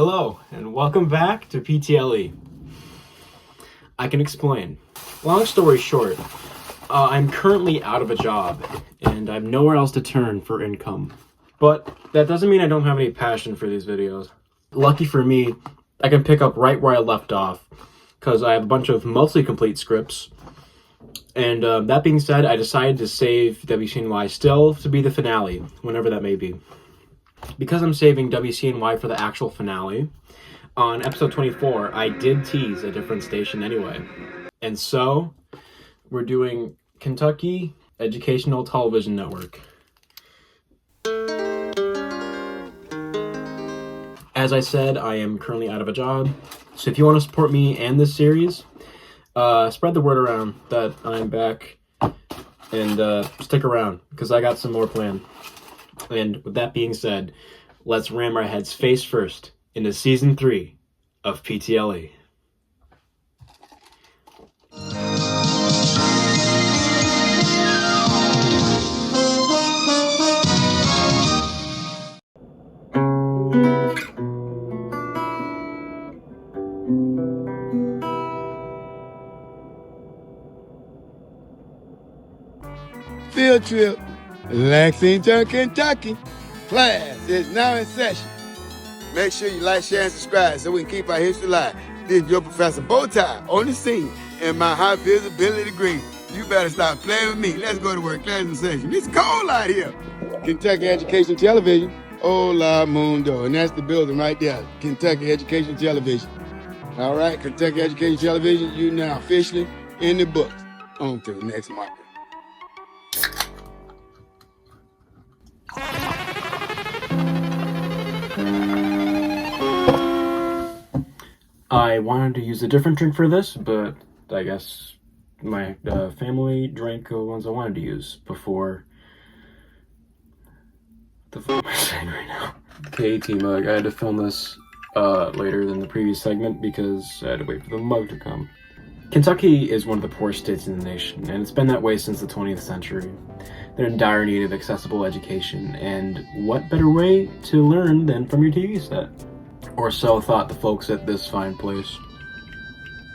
Hello, and welcome back to PTLE. I can explain. Long story short, I'm currently out of a job, and I'm nowhere else to turn for income. But that doesn't mean I don't have any passion for these videos. Lucky for me, I can pick up right where I left off, because I have a bunch of mostly complete scripts. And that being said, I decided to save WCNY still to be the finale, whenever that may be. Because I'm saving WCNY for the actual finale, on episode 24, I did tease a different station anyway. And so, we're doing Kentucky Educational Television Network. As I said, I am currently out of a job, so if you want to support me and this series, spread the word around that I'm back, and stick around, because I got some more planned. And with that being said, let's ram our heads face first into Season 3 of PTLE. Field trip, Lexington, Kentucky. Class is now in session. Make sure you like, share, and subscribe so we can keep our history alive. This is your Professor Bowtie on the scene in my high visibility green. You better stop playing with me. Let's go to work. Class in session. It's cold out here. Kentucky Education Television, Hola Mundo. And that's the building right there. Kentucky Education Television. All right, Kentucky Education Television, you now officially in the books. On to the next market. I wanted to use a different drink for this, but I guess my family drank the ones I wanted to use before. What the fuck am I saying right now? Okay, T-Mug, I had to film this later than the previous segment because I had to wait for the mug to come. Kentucky is one of the poorest states in the nation, and it's been that way since the 20th century. They're in dire need of accessible education, and what better way to learn than from your TV set? Or so thought the folks at this fine place.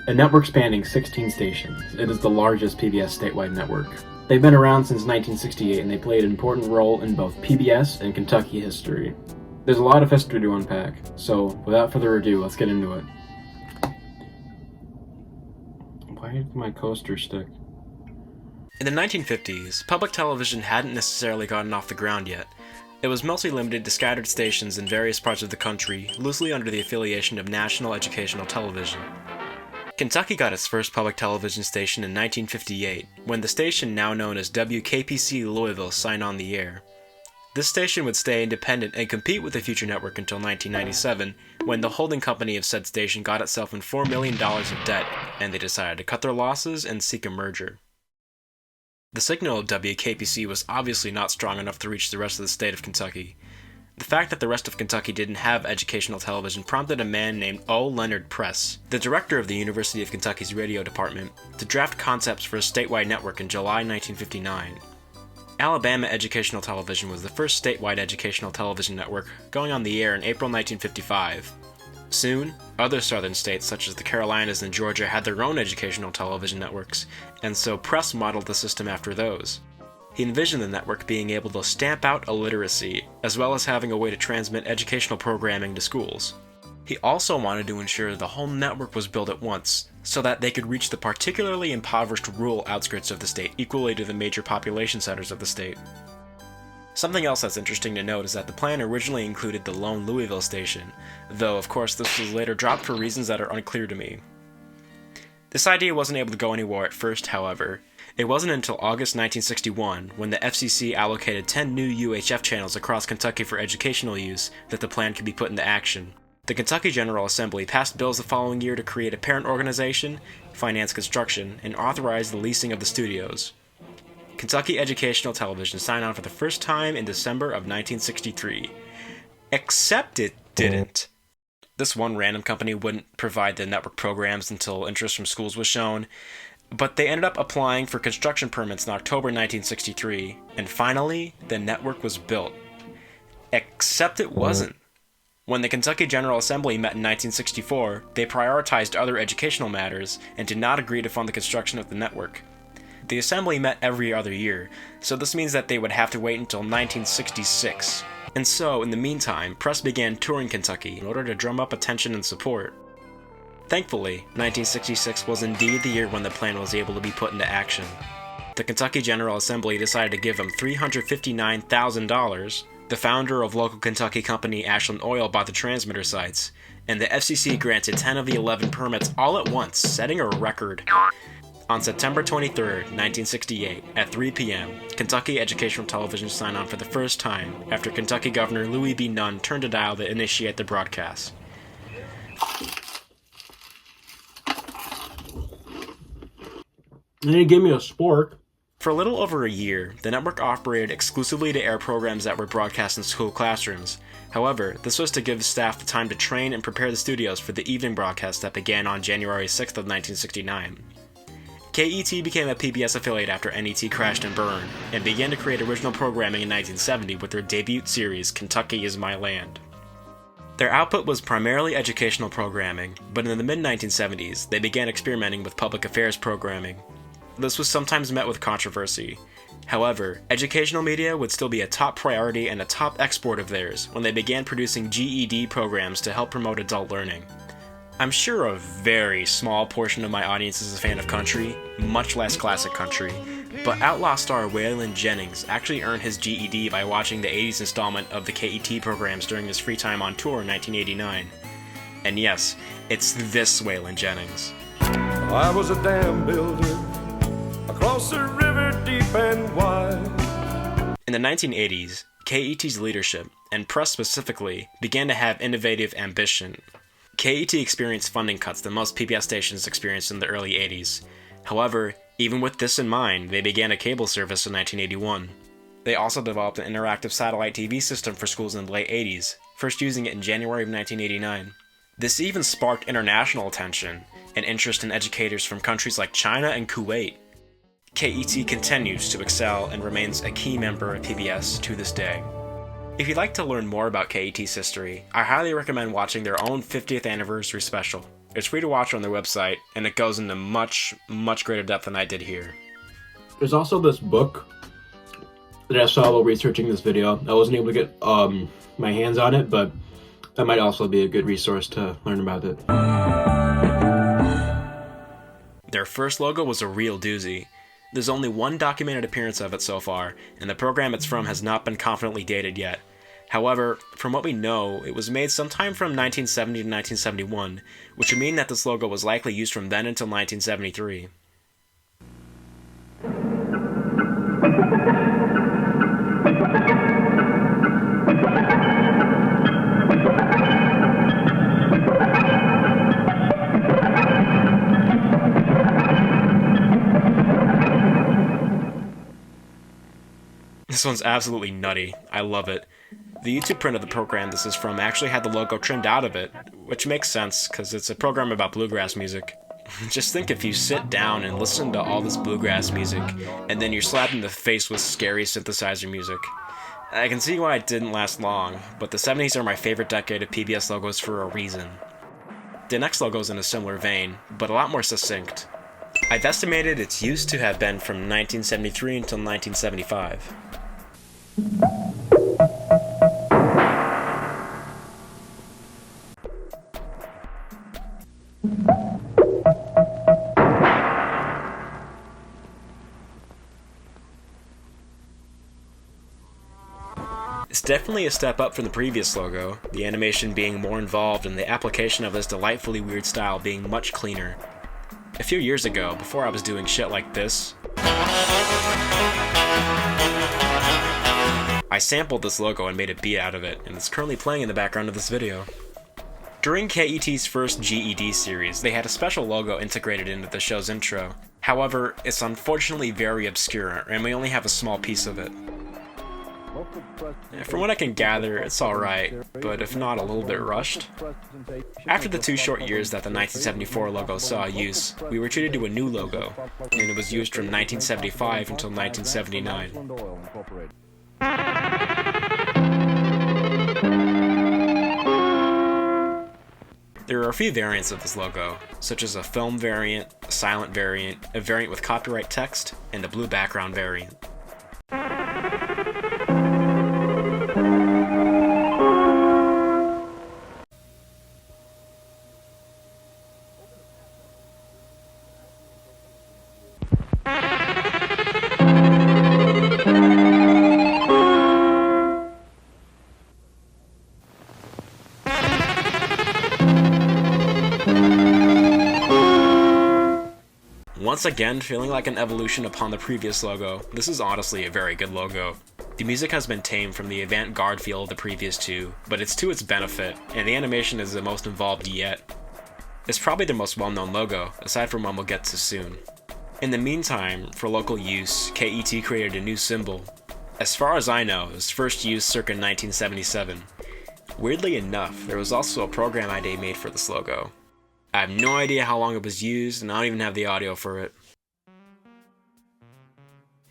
A network spanning 16 stations, it is the largest PBS statewide network. They've been around since 1968, and they played an important role in both PBS and Kentucky history. There's a lot of history to unpack, so without further ado, let's get into it. Why did my coaster stick? In the 1950s, public television hadn't necessarily gotten off the ground yet. It was mostly limited to scattered stations in various parts of the country, loosely under the affiliation of National Educational Television. Kentucky got its first public television station in 1958, when the station now known as WKPC Louisville signed on the air. This station would stay independent and compete with the future network until 1997, when the holding company of said station got itself in $4 million of debt, and they decided to cut their losses and seek a merger. The signal of WKPC was obviously not strong enough to reach the rest of the state of Kentucky. The fact that the rest of Kentucky didn't have educational television prompted a man named O. Leonard Press, the director of the University of Kentucky's radio department, to draft concepts for a statewide network in July 1959. Alabama Educational Television was the first statewide educational television network, going on the air in April 1955. Soon, other southern states such as the Carolinas and Georgia had their own educational television networks, and so Press modeled the system after those. He envisioned the network being able to stamp out illiteracy, as well as having a way to transmit educational programming to schools. He also wanted to ensure the whole network was built at once, so that they could reach the particularly impoverished rural outskirts of the state equally to the major population centers of the state. Something else that's interesting to note is that the plan originally included the lone Louisville station, though of course this was later dropped for reasons that are unclear to me. This idea wasn't able to go anywhere at first, however. It wasn't until August 1961, when the FCC allocated 10 new UHF channels across Kentucky for educational use, that the plan could be put into action. The Kentucky General Assembly passed bills the following year to create a parent organization, finance construction, and authorize the leasing of the studios. Kentucky Educational Television signed on for the first time in December of 1963. Except it didn't. This one random company wouldn't provide the network programs until interest from schools was shown, but they ended up applying for construction permits in October 1963, and finally, the network was built. Except it wasn't. When the Kentucky General Assembly met in 1964, they prioritized other educational matters and did not agree to fund the construction of the network. The Assembly met every other year, so this means that they would have to wait until 1966. And so, in the meantime, Press began touring Kentucky in order to drum up attention and support. Thankfully, 1966 was indeed the year when the plan was able to be put into action. The Kentucky General Assembly decided to give him $359,000, the founder of local Kentucky company Ashland Oil bought the transmitter sites, and the FCC granted 10 of the 11 permits all at once, setting a record. On September 23, 1968, at 3 p.m., Kentucky Educational Television signed on for the first time after Kentucky Governor Louis B. Nunn turned a dial to initiate the broadcast. And he gave me a spork. For a little over a year, the network operated exclusively to air programs that were broadcast in school classrooms. However, this was to give staff the time to train and prepare the studios for the evening broadcast that began on January 6th of 1969. KET became a PBS affiliate after NET crashed and burned, and began to create original programming in 1970 with their debut series, Kentucky Is My Land. Their output was primarily educational programming, but in the mid-1970s, they began experimenting with public affairs programming. This was sometimes met with controversy. However, educational media would still be a top priority and a top export of theirs when they began producing GED programs to help promote adult learning. I'm sure a very small portion of my audience is a fan of country, much less classic country, but outlaw star Waylon Jennings actually earned his GED by watching the 80s installment of the KET programs during his free time on tour in 1989. And yes, it's this Waylon Jennings. I was a dam builder across the river deep and wide. In the 1980s, KET's leadership, and Press specifically, began to have innovative ambition. KET experienced funding cuts that most PBS stations experienced in the early 80s. However, even with this in mind, they began a cable service in 1981. They also developed an interactive satellite TV system for schools in the late 80s, first using it in January of 1989. This even sparked international attention and interest in educators from countries like China and Kuwait. KET continues to excel and remains a key member of PBS to this day. If you'd like to learn more about KET's history, I highly recommend watching their own 50th anniversary special. It's free to watch on their website, and it goes into much greater depth than I did here. There's also this book that I saw while researching this video. I wasn't able to get my hands on it, but that might also be a good resource to learn about it. Their first logo was a real doozy. There's only one documented appearance of it so far, and the program it's from has not been confidently dated yet. However, from what we know, it was made sometime from 1970 to 1971, which would mean that this logo was likely used from then until 1973. This one's absolutely nutty. I love it. The YouTube print of the program this is from actually had the logo trimmed out of it, which makes sense because it's a program about bluegrass music. Just think if you sit down and listen to all this bluegrass music, and then you're slapped in the face with scary synthesizer music. I can see why it didn't last long, but the 70s are my favorite decade of PBS logos for a reason. The next logo's in a similar vein, but a lot more succinct. I've estimated its use to have been from 1973 until 1975. It's definitely a step up from the previous logo, the animation being more involved and the application of this delightfully weird style being much cleaner. A few years ago, before I was doing shit like this, I sampled this logo and made a beat out of it, and it's currently playing in the background of this video. During KET's first GED series, they had a special logo integrated into the show's intro. However, it's unfortunately very obscure, and we only have a small piece of it. From what I can gather, it's alright, but if not, a little bit rushed. After the 2 short years that the 1974 logo saw use, we were treated to a new logo, and it was used from 1975 until 1979. There are a few variants of this logo, such as a film variant, a silent variant, a variant with copyright text, and a blue background variant. Once again, feeling like an evolution upon the previous logo, this is honestly a very good logo. The music has been tamed from the avant-garde feel of the previous two, but it's to its benefit, and the animation is the most involved yet. It's probably the most well-known logo, aside from one we'll get to soon. In the meantime, for local use, KET created a new symbol. As far as I know, it was first used circa 1977. Weirdly enough, there was also a program ID made for this logo. I have no idea how long it was used, and I don't even have the audio for it.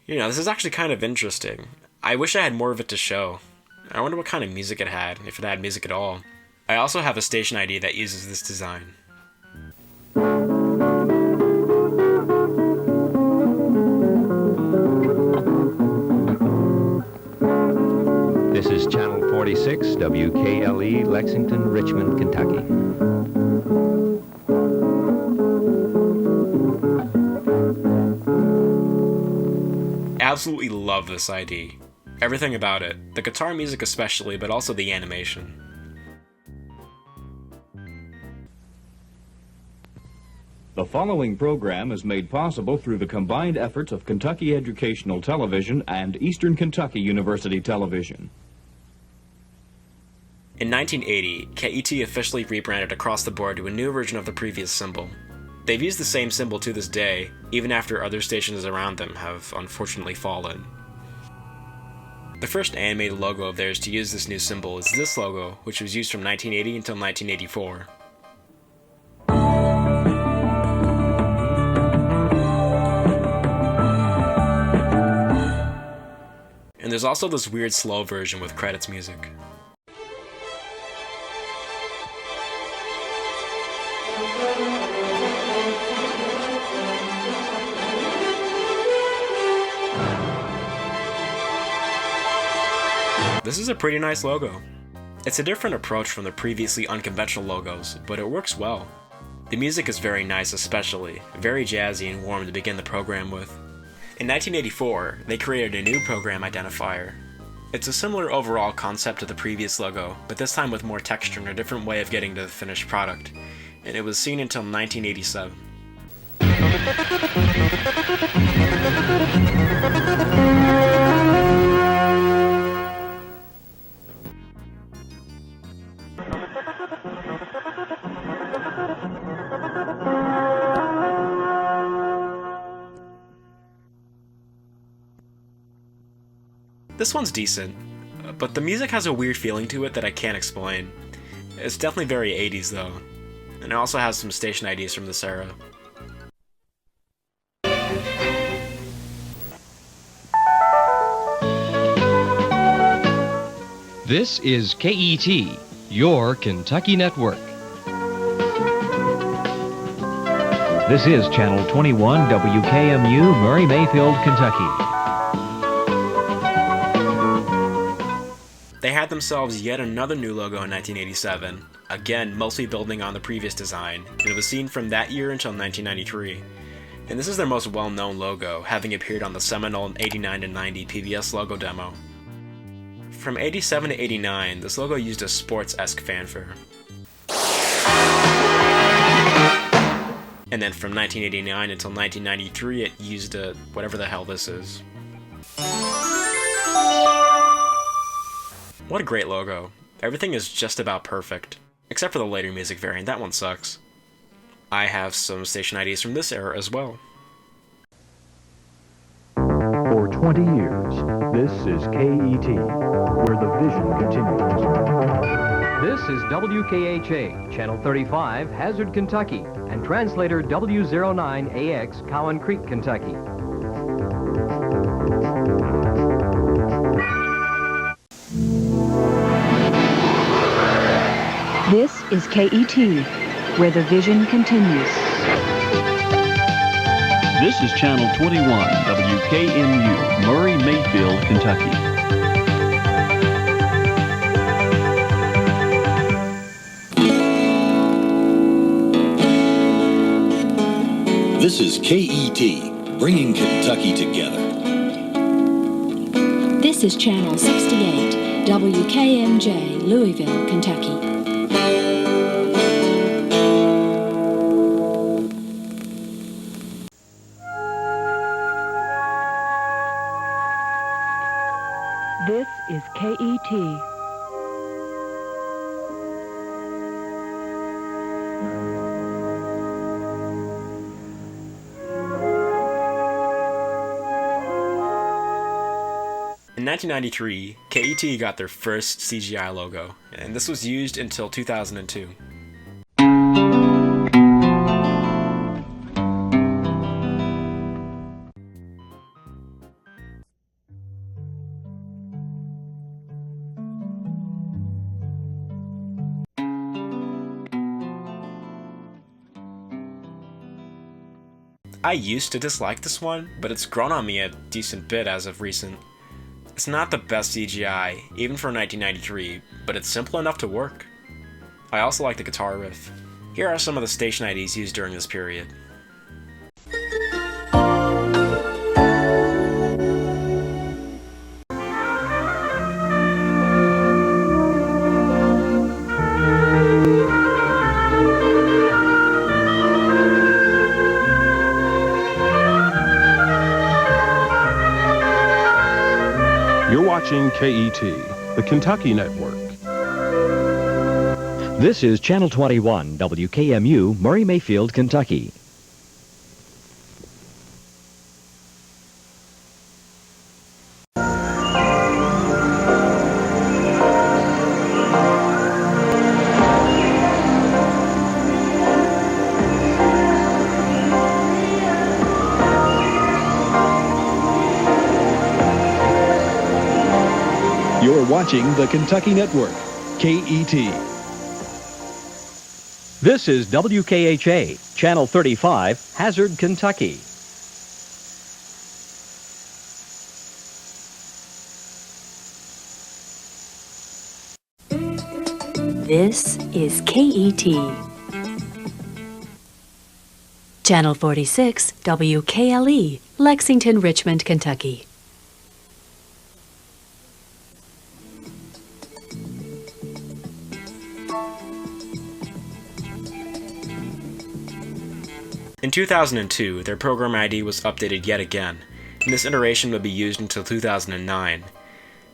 You know, this is actually kind of interesting. I wish I had more of it to show. I wonder what kind of music it had, if it had music at all. I also have a station ID that uses this design. This is Channel 46, WKLE, Lexington, Richmond, Kentucky. Absolutely love this ID. Everything about it, the guitar music especially, but also the animation. The following program is made possible through the combined efforts of Kentucky Educational Television and Eastern Kentucky University Television. In 1980, KET officially rebranded across the board to a new version of the previous symbol. They've used the same symbol to this day, even after other stations around them have unfortunately fallen. The first animated logo of theirs to use this new symbol is this logo, which was used from 1980 until 1984. And there's also this weird slow version with credits music. This is a pretty nice logo. It's a different approach from the previously unconventional logos, but it works well. The music is very nice especially, very jazzy and warm to begin the program with. In 1984, they created a new program identifier. It's a similar overall concept to the previous logo, but this time with more texture and a different way of getting to the finished product, and it was seen until 1987. This one's decent, but the music has a weird feeling to it that I can't explain. It's definitely very 80s though, and it also has some station IDs from this era. This is KET, your Kentucky network. This is Channel 21, WKMU, Murray Mayfield, Kentucky. They had themselves yet another new logo in 1987, again mostly building on the previous design, and it was seen from that year until 1993. And this is their most well-known logo, having appeared on the seminal 89 to 90 PBS logo demo. From 87 to 89, this logo used a sports-esque fanfare. And then from 1989 until 1993, it used a whatever the hell this is. What a great logo. Everything is just about perfect. Except for the later music variant, that one sucks. I have some station IDs from this era as well. For 20 years, this is KET, where the vision continues. This is WKHA, Channel 35, Hazard, Kentucky, and translator W09AX, Cowan Creek, Kentucky. This is KET, where the vision continues. This is Channel 21, WKMU, Murray, Mayfield, Kentucky. This is KET, bringing Kentucky together. This is Channel 68, WKMJ, Louisville, Kentucky. This is KET. In 1993, KET got their first CGI logo, and this was used until 2002. I used to dislike this one, but it's grown on me a decent bit as of recent. It's not the best CGI, even for 1993, but it's simple enough to work. I also like the guitar riff. Here are some of the station IDs used during this period. You're watching KET, the Kentucky Network. This is Channel 21, WKMU, Murray, Mayfield, Kentucky. You're watching the Kentucky Network, KET. This is WKHA, Channel 35, Hazard, Kentucky. This is KET. Channel 46, WKLE, Lexington, Richmond, Kentucky. In 2002, their program ID was updated yet again, and this iteration would be used until 2009.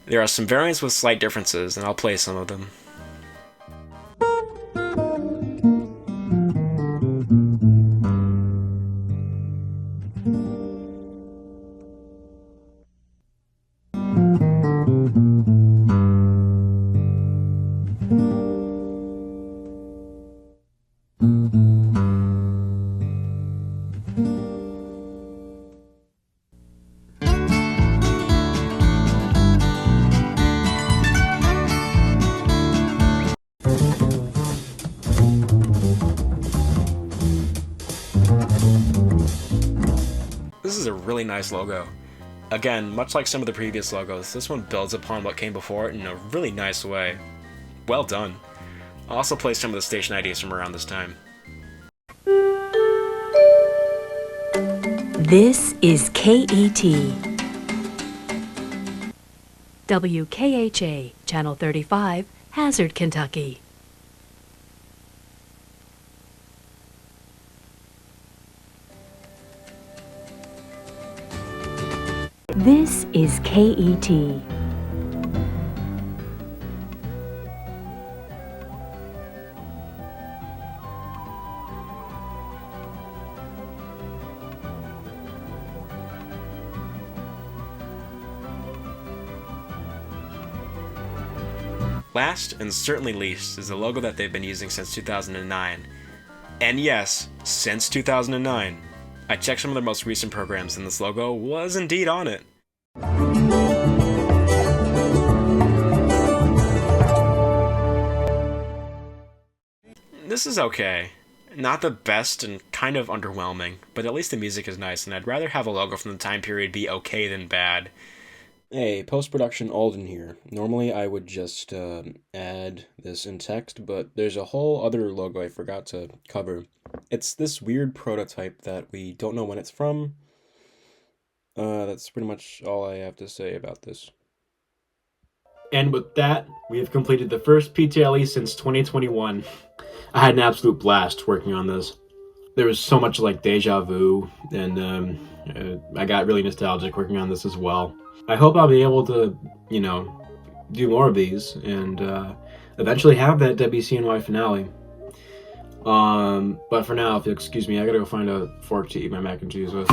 There are some variants with slight differences, and I'll play some of them. This is a really nice logo. Again, much like some of the previous logos, this one builds upon what came before it in a really nice way. Well done. I'll also play some of the station IDs from around this time. This is KET. WKHA, Channel 35, Hazard, Kentucky. This is KET. Last, and certainly least, is the logo that they've been using since 2009. And yes, since 2009. I checked some of their most recent programs and this logo was indeed on it. This is okay. Not the best and kind of underwhelming, but at least the music is nice, and I'd rather have a logo from the time period be okay than bad. Hey, post-production Alden here. Normally I would just add this in text, but there's a whole other logo I forgot to cover. It's this weird prototype that we don't know when it's from. That's pretty much all I have to say about this. And with that, we have completed the first PTLE since 2021. I had an absolute blast working on this. There was so much like deja vu, and I got really nostalgic working on this as well. I hope I'll be able to, do more of these and eventually have that WCNY finale. But for now, if you'll excuse me, I gotta go find a fork to eat my mac and cheese with.